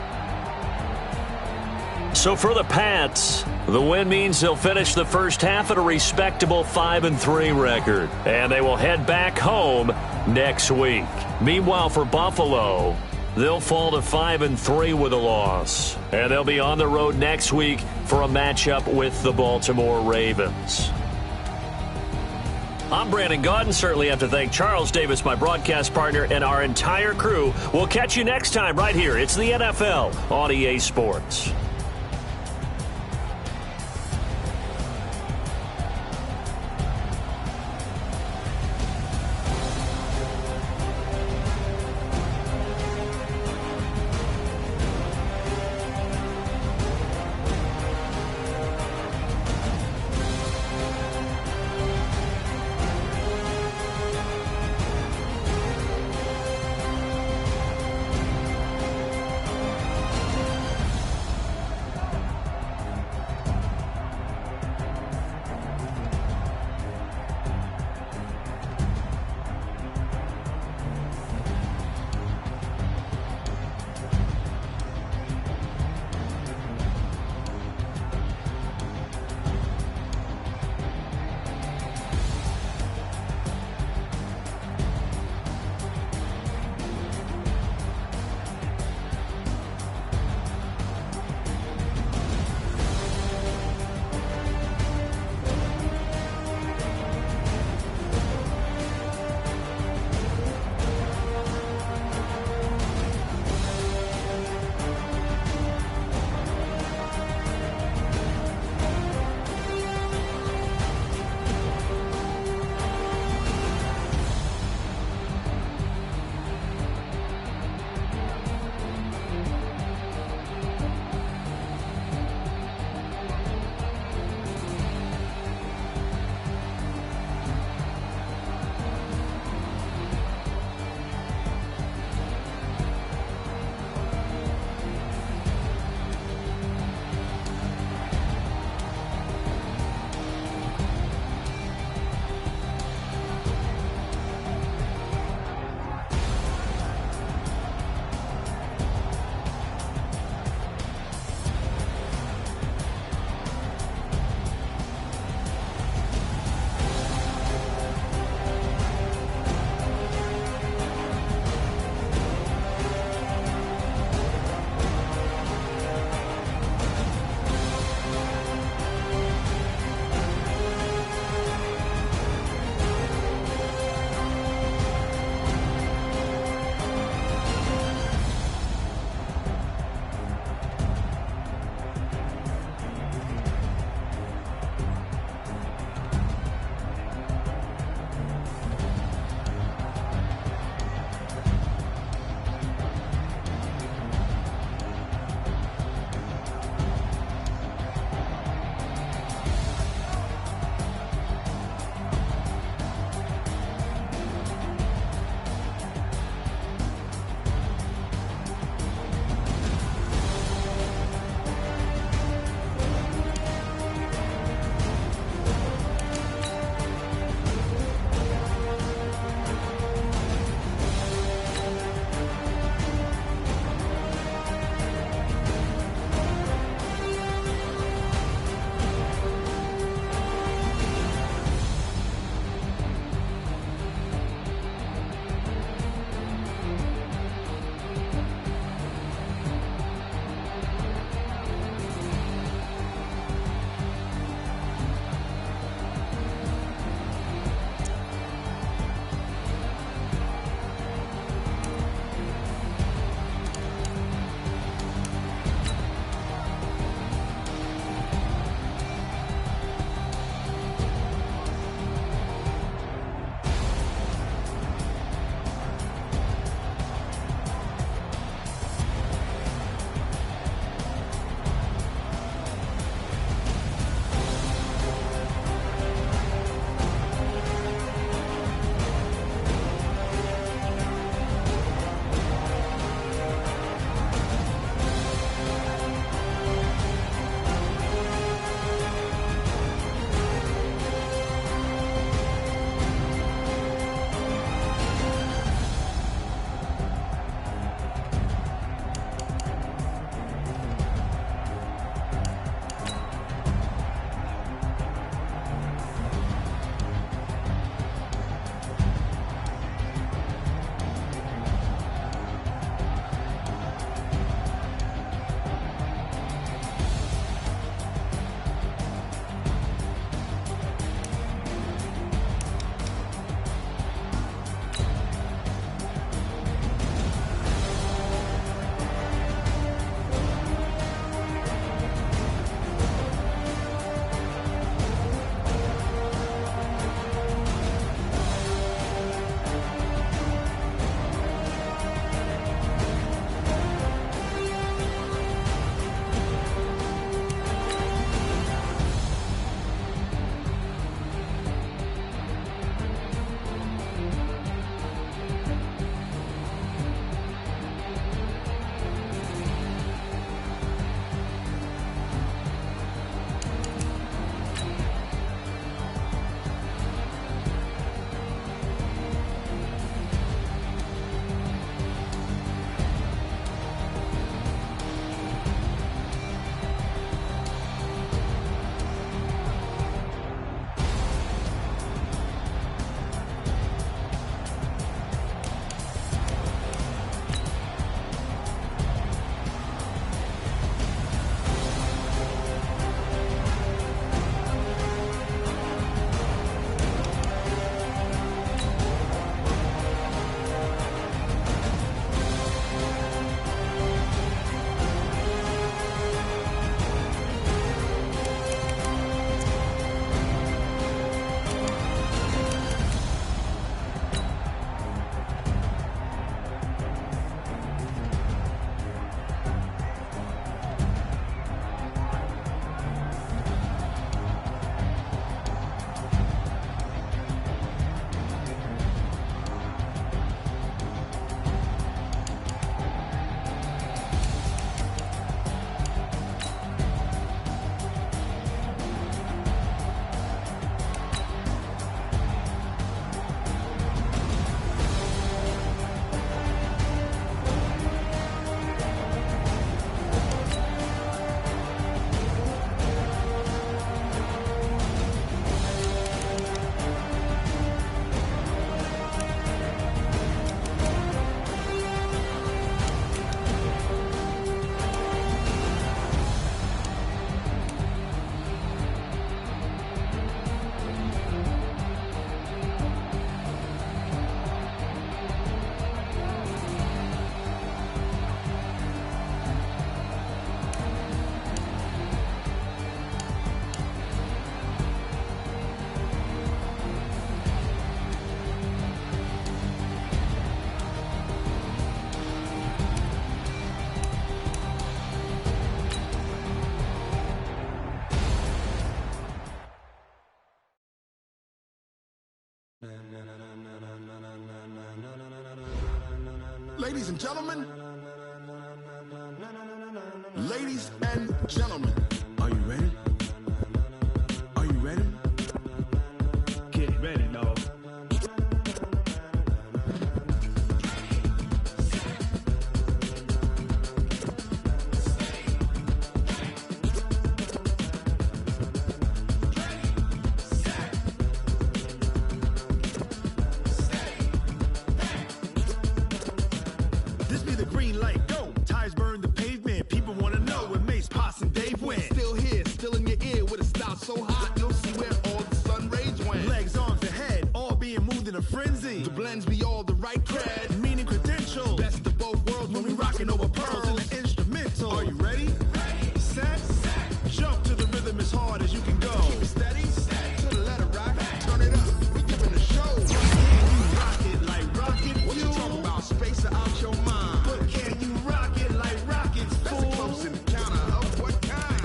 So for the Pats, the win means they'll finish the first half at a respectable 5-3 record, and they will head back home next week. Meanwhile, for Buffalo, they'll fall to 5-3 with a loss, and they'll be on the road next week for a matchup with the Baltimore Ravens. I'm Brandon Gaudin. Certainly have to thank Charles Davis, my broadcast partner, and our entire crew. We'll catch you next time right here. It's the NFL on EA Sports. Ladies and gentlemen. Ladies and gentlemen. Are you ready? Are you ready? Get ready, dog. This be the green light, go. Tires burn the pavement. People wanna know where Mace, Potts, and Dave went. Still here, still in your ear with a style so hot, you'll see where all the sun rays went. Legs, arms, and head, all being moved in a frenzy. The blends be all the right cred. Meaning credentials. Best of both worlds When we rockin' over pearls in the instrumental. Are you ready? Set, jump to the rhythm as hard as you can go. Keep it steady, to the letter right. Turn it up, we giving a show. Can you rock it like rocket What you fuel? talking about? Space out your mind. But can you rock it like rockets, That's a close fool? encounter of what kind?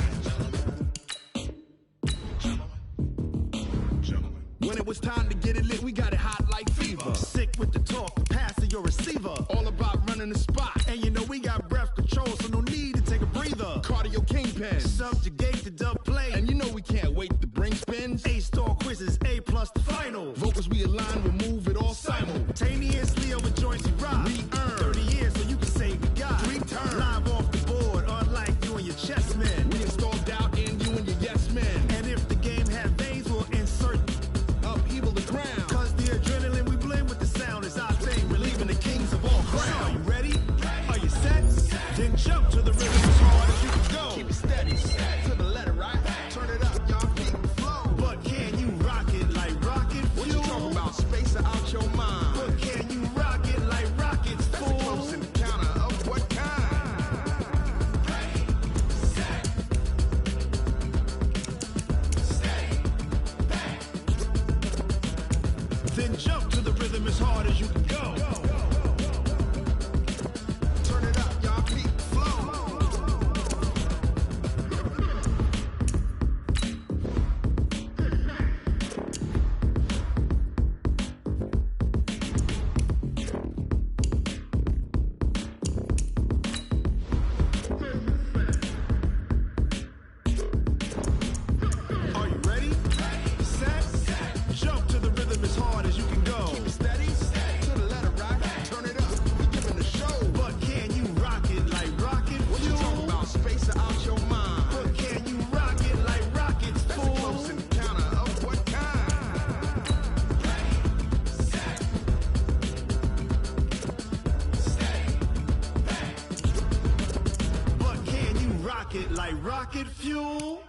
When it was time to get it lit, we got it hot like fever. Sick with the talk, the pass to your receiver. All about running the spot. And you know we got breath control, so no need to take a breather. Cardio kingpin. Subjugate the dub play. And you know we can't wait to bring spins. A-star quizzes, A+ the final. Vocals we align, we'll move it all Simultaneously over joints we rock. We earn 30 years so you can say we got 3 turns. Live off the board, unlike you and your chess men. We install doubt in you and your yes men. And if the game have veins, we'll insert Upheaval the ground. Cause the adrenaline we blend with the sound is our thing. Relieving the kings of all crowns. Are you ready? Are you set? Then jump to the rhythm as hard as you can go. Keep it steady, to the letter right. Turn it up, y'all keep the flow. But can you rock it like rocket fuel? What you talking about? Space out your mind. But can you rock it like rockets, That's a fool? close encounter of what kind? Then jump to the rhythm as hard as you can go. Turn it up, y'all keep the flow. Are you ready? Set, jump to the rhythm as hard as you can go. Keep it steady, to the letter right. Turn it up, we giving the show. But can you rock it like rocket What you fuel? talking about? Space out your mind. But can you rock it like rockets, That's a fool? close encounter of what kind? But can you rock it like rocket fuel?